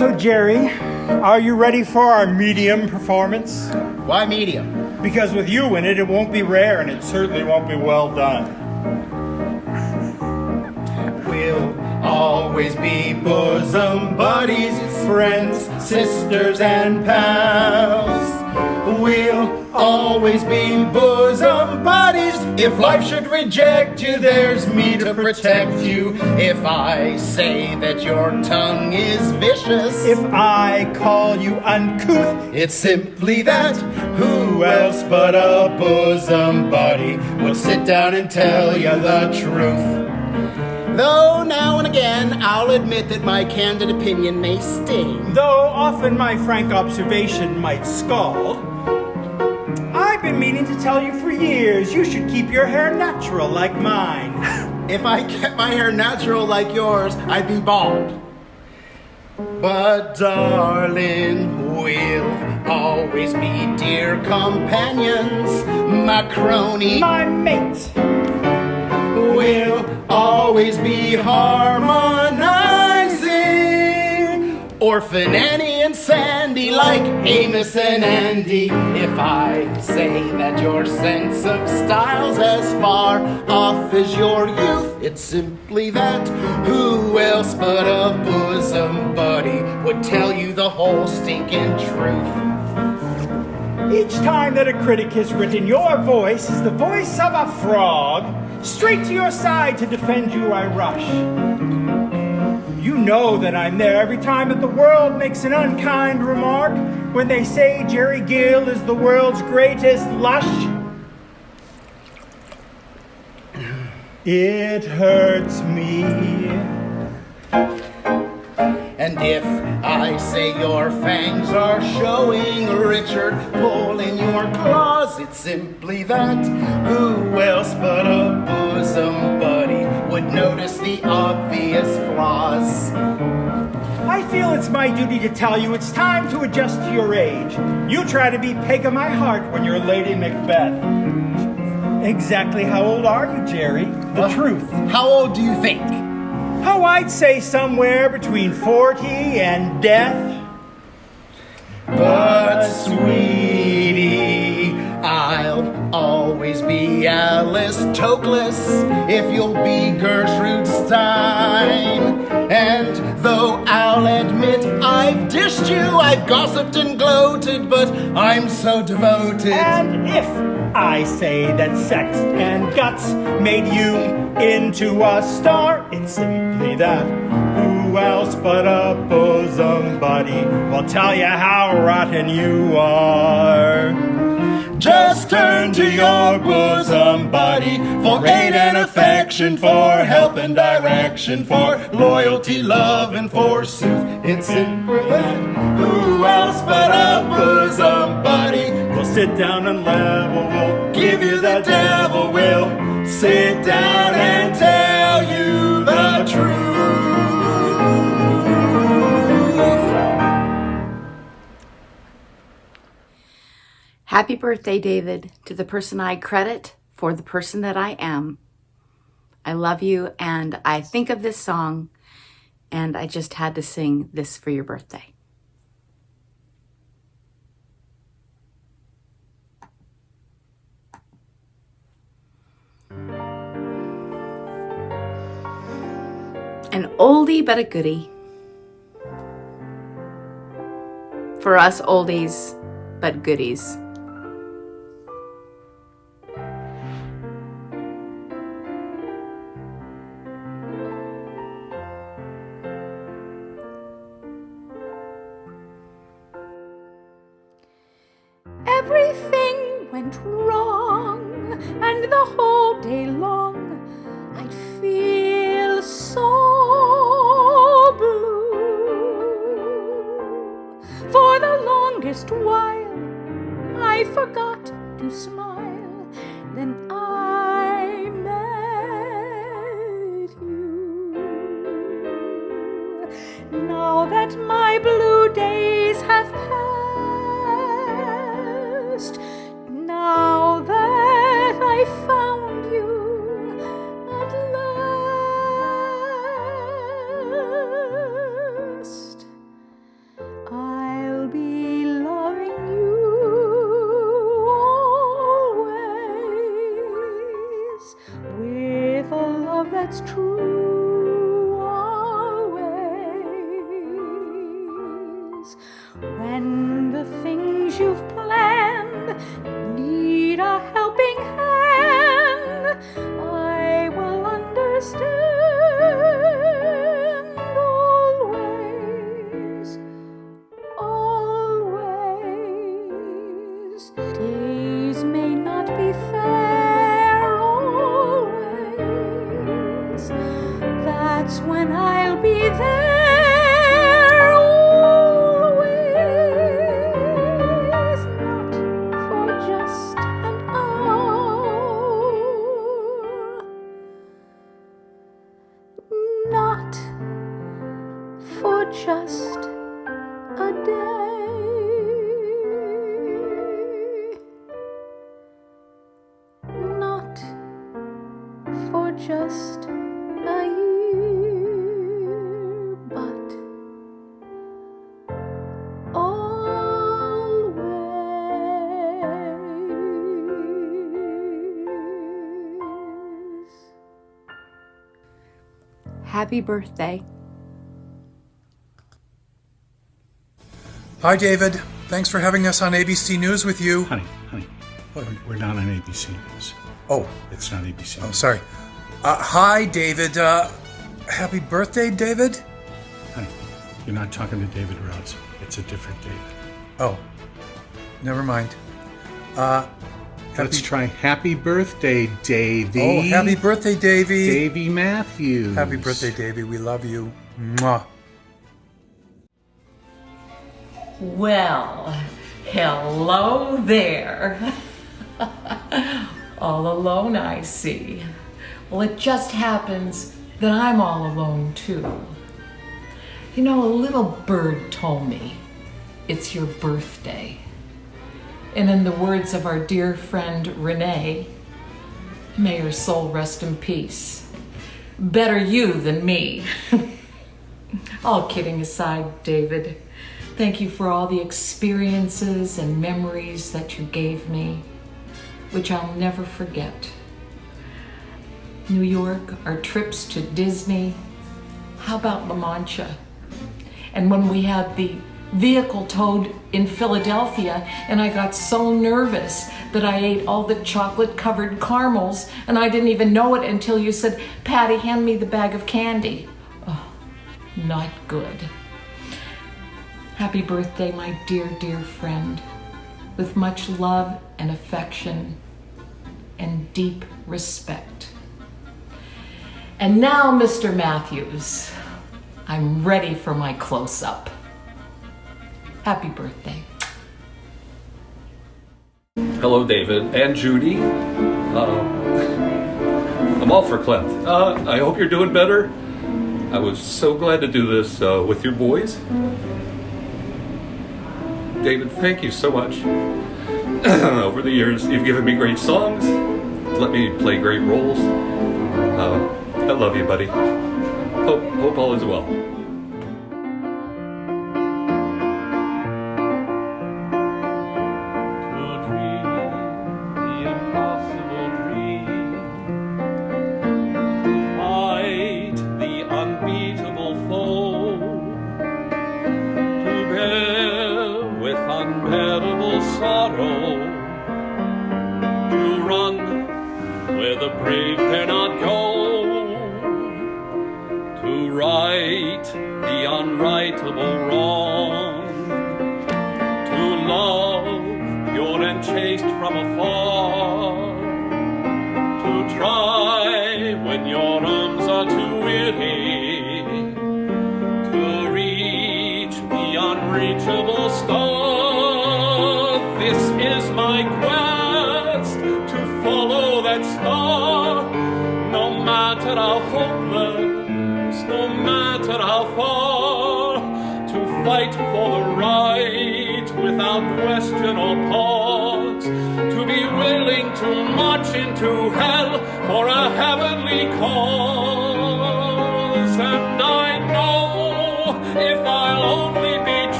So, Jerry, are you ready for our medium performance? Why medium? Because with you in it, it won't be rare and it certainly won't be well done. We'll always be bosom buddies, friends, sisters, and pals. We'll always be bosom buddies. If life should reject you, there's me to protect you. If I say that your tongue is vicious, If I call you uncouth, it's simply that. Who else but a bosom buddy would sit down and tell you the truth? Though now and again I'll admit that my candid opinion may sting. though often my frank observation might scald, I've been meaning to tell you for years you should keep your hair natural like mine. If I kept my hair natural like yours, I'd be bald. But darling, we'll always be dear companions, my crony. My mate. We'll always be harmonizing, Orphan Annie and Sandy, like Amos and Andy. If I say that your sense of style's as far off as your youth, it's simply that. Who else but a bosom buddy would tell you the whole stinking truth? Each time that a critic has written, your voice is the voice of a frog. Straight to your side to defend you I rush. You know that I'm there every time that the world makes an unkind remark, when they say Jerry Gill is the world's greatest lush. It hurts me. And if I say your fangs are showing, Richard, pull in your claws, it's simply that. Who else but a bosom buddy would notice the obvious flaws? I feel it's my duty to tell you it's time to adjust to your age. You try to be peg of my heart when you're Lady Macbeth. Exactly how old are you, Jerry? The truth. How old do you think? Oh, I'd say somewhere between 40 and death. But sweetie, I'll always be Alice Toklas if you'll be Gertrude Stein. And though I'll admit I've dished you, I've gossiped and gloated, but I'm so devoted. And if I say that sex and guts made you into a star, it's simply that. Who else but a bosom buddy will tell you how rotten you are? Just turn to your bosom buddy for aid and affection, for help and direction, for loyalty, love, and forsooth. It's simple that. Who else but a bosom buddy We'll sit down and level, we'll give you the devil? Will sit down and tell you the truth. Happy birthday, David, to the person I credit for the person that I am. I love you, and I think of this song, and I just had to sing this for your birthday. An oldie but a goodie. For us oldies but goodies. Everything went wrong, and the whole day long I'd feel so blue. For the longest while I forgot to smile, then I met you. Now that my blue days have passed, now that I found you at last, that's true always. When the things you've planned need a helping hand, I will understand always, always. Days may not be fair always. That's when I'll be there always. Not for just an hour, not for just a day, not for just a year, but always. Happy birthday. Hi, David. Thanks for having us on ABC News with you. Honey, we're not on ABC News. Oh, It's not ABC oh, News. sorry. Hi, David. Happy birthday, David. Honey, you're not talking to David Rhodes. It's a different David. Oh, never mind. Let's try happy birthday, Davy. Oh, happy birthday, Davy. Davy Matthews. Happy birthday, Davy. We love you. Mwah. Well, hello there. All alone, I see. Well, it just happens that I'm all alone too. You know, a little bird told me it's your birthday. And in the words of our dear friend Renee, may her soul rest in peace. Better you than me. All kidding aside, David, thank you for all the experiences and memories that you gave me, which I'll never forget. New York, our trips to Disney, how about La Mancha? And when we had the vehicle towed in Philadelphia and I got so nervous that I ate all the chocolate-covered caramels and I didn't even know it until you said, "Patty, hand me the bag of candy." Oh, not good. Happy birthday, my dear, dear friend, with much love and affection and deep respect. And now, Mr. Matthews, I'm ready for my close-up. Happy birthday. Hello, David and Judy. I'm all for Clint. I hope you're doing better. I was so glad to do this with your boys. David, thank you so much. Over the years, you've given me great songs, let me play great roles. I love you, buddy. Hope all is well.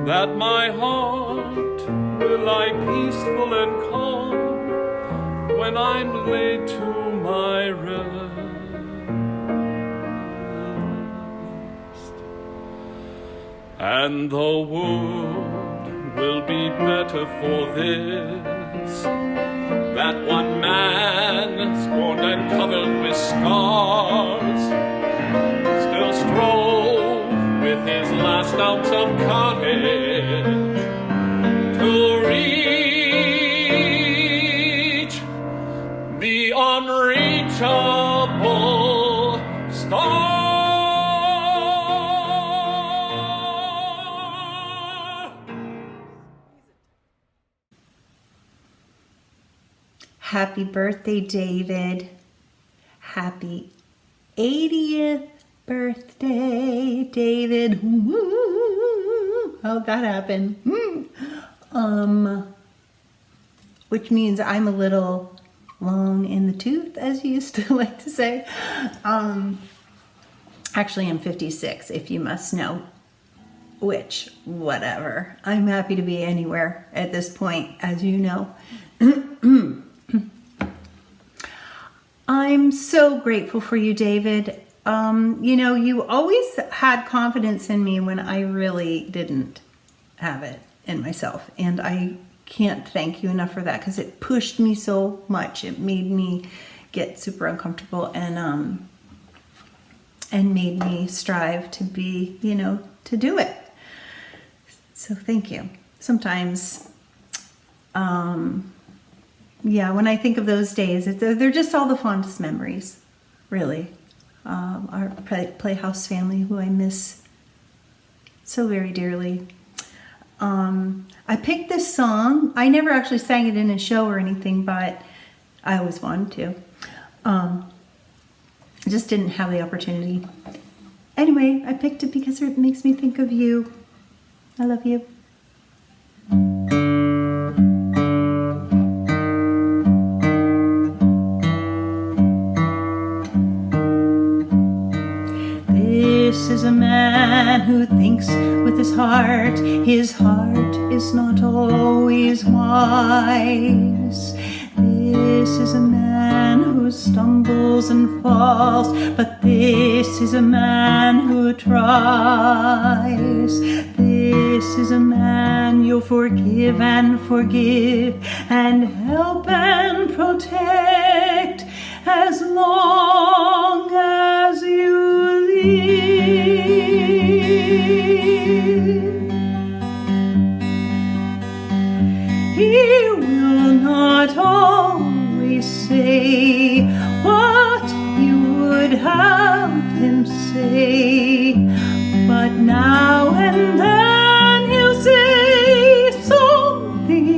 That my heart will lie peaceful and calm when I'm laid to my rest. And the world will be better for this, that one man, scorned and covered with scars, still strove with his last ounce of courage to reach the unreachable star. Happy birthday, David. Happy 80th birthday, David. Woo! How'd that happen? Which means I'm a little long in the tooth, as you used to like to say. Actually, I'm 56, if you must know. Which, whatever. I'm happy to be anywhere at this point, as you know. I'm so grateful for you, David. You know, you always had confidence in me when I really didn't have it in myself. And I can't thank you enough for that, because it pushed me so much. It made me get super uncomfortable and made me strive to be, you know, to do it. So thank you. Sometimes, yeah, when I think of those days, they're just all the fondest memories, really. Our Playhouse family, who I miss so very dearly. I picked this song. I never actually sang it in a show or anything, but I always wanted to. I just didn't have the opportunity. Anyway, I picked it because it makes me think of you. I love you. This is a man who thinks with his heart is not always wise. This is a man who stumbles and falls, but this is a man who tries. This is a man you'll forgive and forgive and help and protect as long as you live. He will not always say what you would have him say, but now and then he'll say something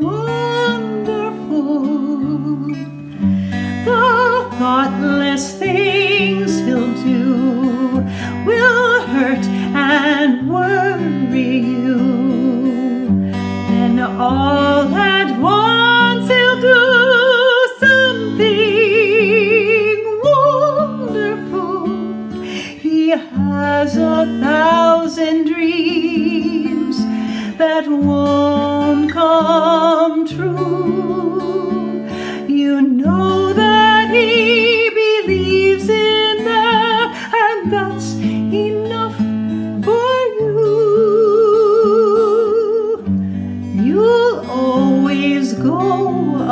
wonderful. The thoughtless things he'll do will hurt and worry you. Then all at once he'll do something wonderful. He has 1,000 dreams that won't come true. You know that he believes in them, and that's enough for you. You'll always go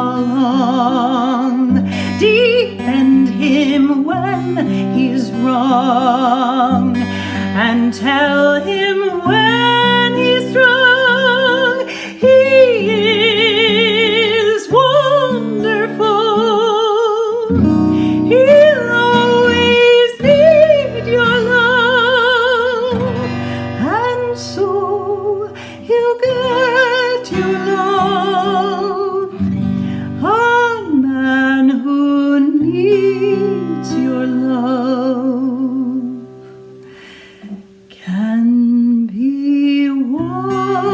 along, defend him when he's wrong, and tell him when he's strong. He is wonderful. He'll always need your love, and so he'll get your love. A man who needs your love can be wonderful.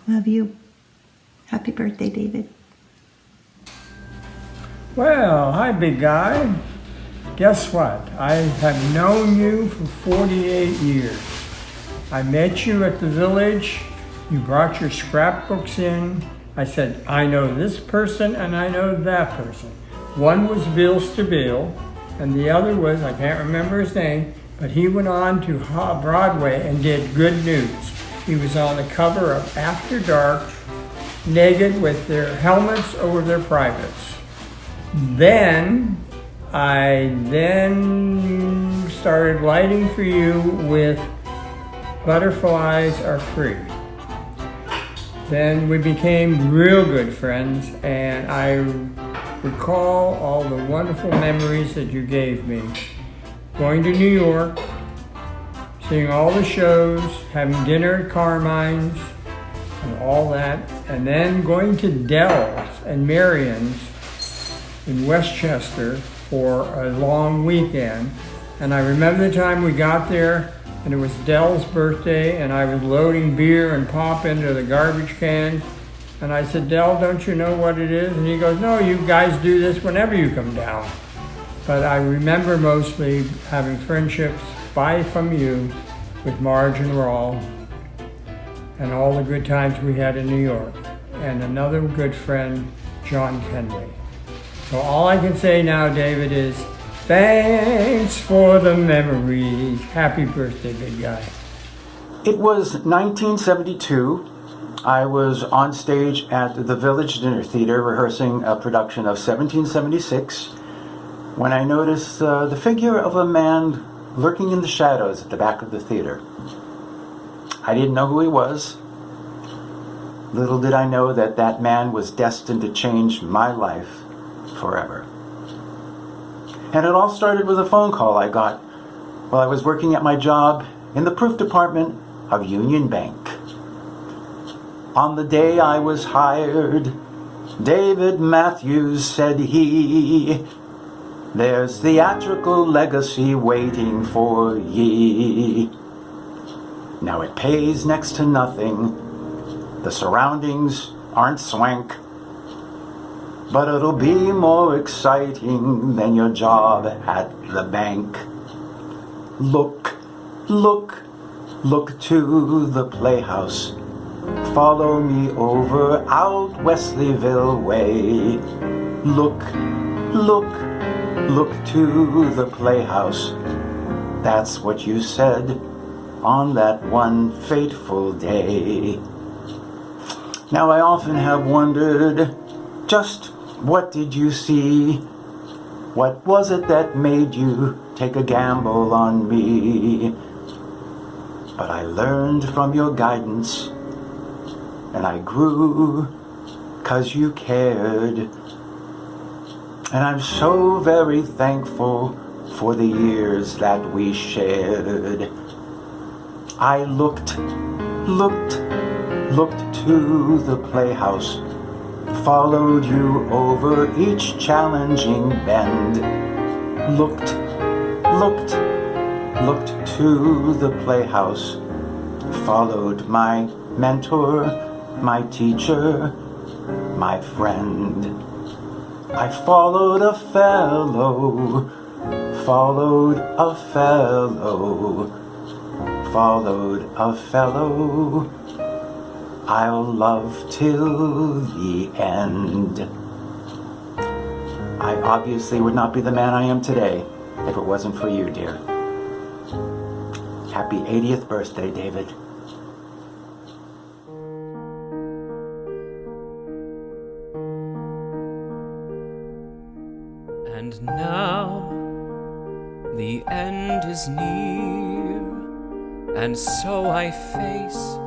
Love you. Happy birthday, David. Well, hi, big guy. Guess what? I have known you for 48 years. I met you at the village. You brought your scrapbooks in. I said, I know this person and I know that person. One was Bill Stabile, and the other was, I can't remember his name, but he went on to Broadway and did Good News. He was on the cover of After Dark, naked with their helmets over their privates. Then I started lighting for you with Butterflies Are Free. Then we became real good friends, and I recall all the wonderful memories that you gave me. Going to New York, seeing all the shows, having dinner at Carmine's, and all that, and then going to Dell's and Marion's in Westchester for a long weekend. And I remember the time we got there, and it was Dell's birthday, and I was loading beer and pop into the garbage cans. And I said, Dell, don't you know what it is? And he goes, no, you guys do this whenever you come down. But I remember mostly having friendships from you with Marge and Rawl, and all the good times we had in New York. And another good friend, John Kenley. So all I can say now, David, is thanks for the memories. Happy birthday, big guy. It was 1972. I was on stage at the Village Dinner Theater rehearsing a production of 1776 when I noticed the figure of a man lurking in the shadows at the back of the theater. I didn't know who he was. Little did I know that that man was destined to change my life forever. And it all started with a phone call I got while I was working at my job in the proof department of Union Bank. On the day I was hired, David Matthews said he, there's theatrical legacy waiting for ye. Now it pays next to nothing. The surroundings aren't swank. But it'll be more exciting than your job at the bank. Look, look, look to the playhouse. Follow me over out Wesleyville way. Look, look, look to the playhouse. That's what you said on that one fateful day. Now I often have wondered, just what did you see? What was it that made you take a gamble on me? But I learned from your guidance, and I grew 'cause you cared. And I'm so very thankful for the years that we shared. I looked to the playhouse, followed you over each challenging bend. Looked to the playhouse, followed my mentor, my teacher, my friend. I followed a fellow, followed a fellow I'll love till the end. I obviously would not be the man I am today if it wasn't for you, dear. Happy 80th birthday, David. And now the end is near, and so I face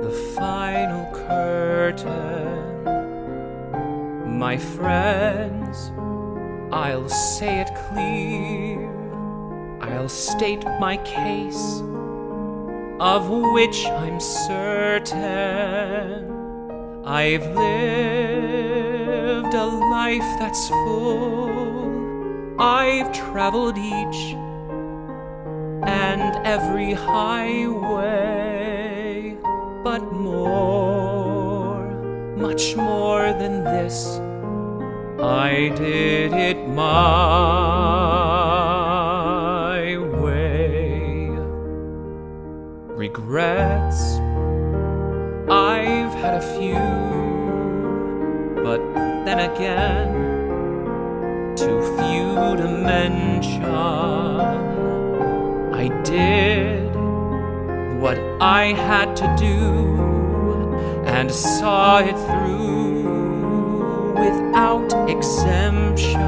the final curtain. My friends, I'll say it clear, I'll state my case, of which I'm certain. I've lived a life that's full, I've traveled each and every highway, but more, much more than this, I did it my way. Regrets, I've had a few, but then again, too few to mention. I did what I had to do and saw it through without exemption.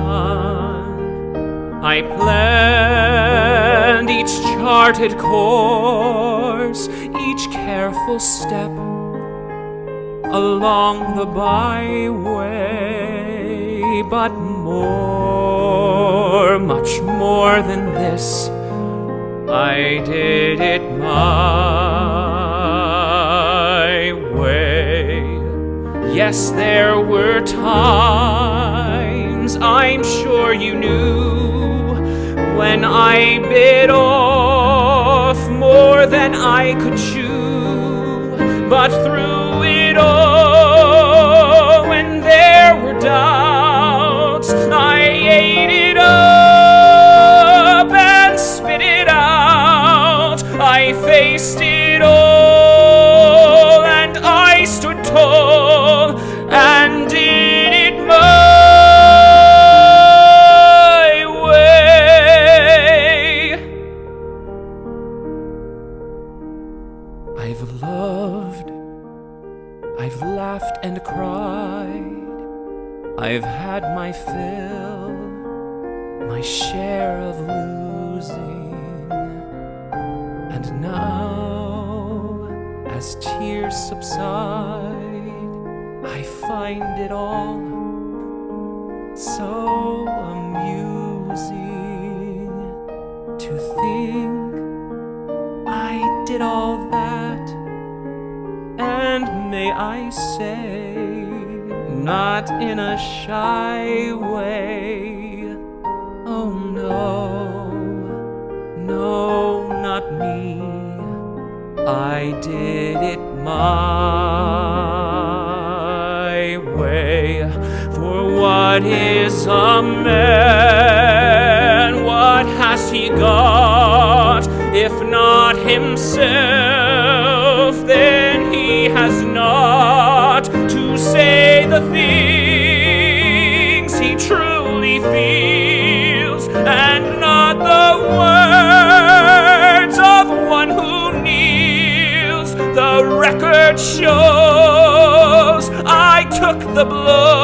I planned each charted course, each careful step along the byway, but more, much more than this, I did it my way. Yes, there were times, I'm sure you knew, when I bit off more than I could chew, but through it all, when there were doubts, I ate it up and spit it out. I faced it all and I stood tall and did it my way. I've loved, I've laughed and cried, I've had my fill, my share of losing, and now, as tears subside, I find it all so amusing to think I did all that, and may I say, not in a shy way. Oh no, no, not me. I did it my way. For what is a man? What has he got? If not himself, then he has not to say the things he truly feels, and not the words of one who kneels. The record shows I took the blow